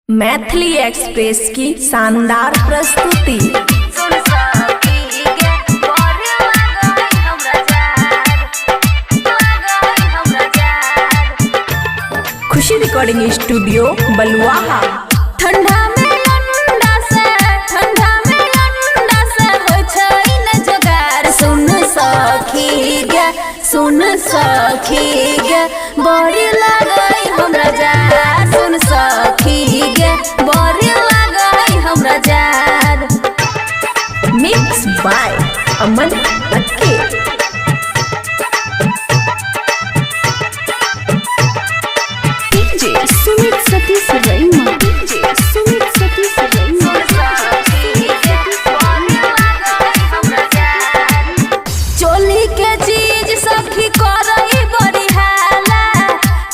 Maithili express की शानदार प्रस्तुति। खुशी रिकॉर्डिंग स्टूडियो बलुआहा। ठंडा में अंडा से हो छै न जोगार। सुन सखी गे बड़ी लागई हमरा जार। सुन सखी गे बड़ी लागई हमरा जार। मिक्स बाय अमन अक्के। डीजे सुमित सतीश रईमा। चोली के चीज सखी करई बड़ी हाला।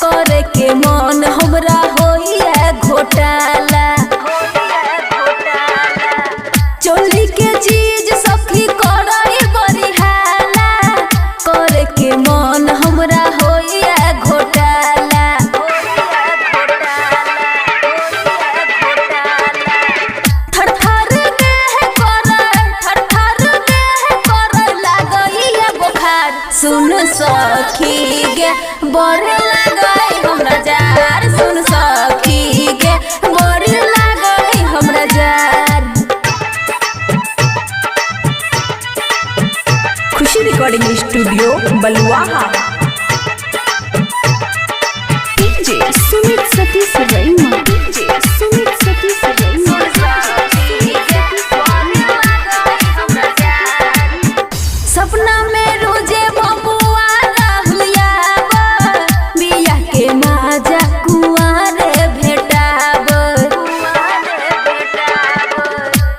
करे के मन हमरा होइए घोटाला। चोली के चीज सखी करई बड़ी हाला। करे के मन हमरा होइए घोटाला। थरथर देह कर लागइए बुखार। सुन सखी गे बड़ी लागई हमरा जार। सुन सखी गे बड़ी लागई हमरा जार। खुशी रिकॉर्डिंग स्टूडियो बलुआहा। डीजे सुमित सतीश रईमा। सपना में रोजे बबुआ राहुलिया बिया के माजा कुआरे भेटाब।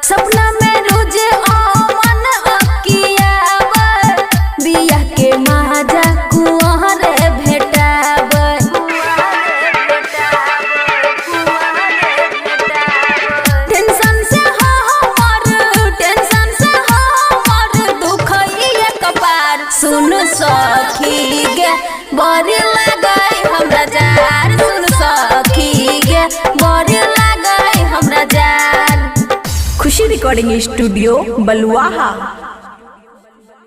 सपना में रोजे अमन अकियाब बिया के माजा कुआरे भेटाब। टेंशन से हमर दुखइए कपार। सुन सखी गे बड़ी लागई हमरा जार। सुन सखी गे बड़ी लागई हमरा जार। खुशी रिकॉर्डिंग स्टूडियो बलुआहा।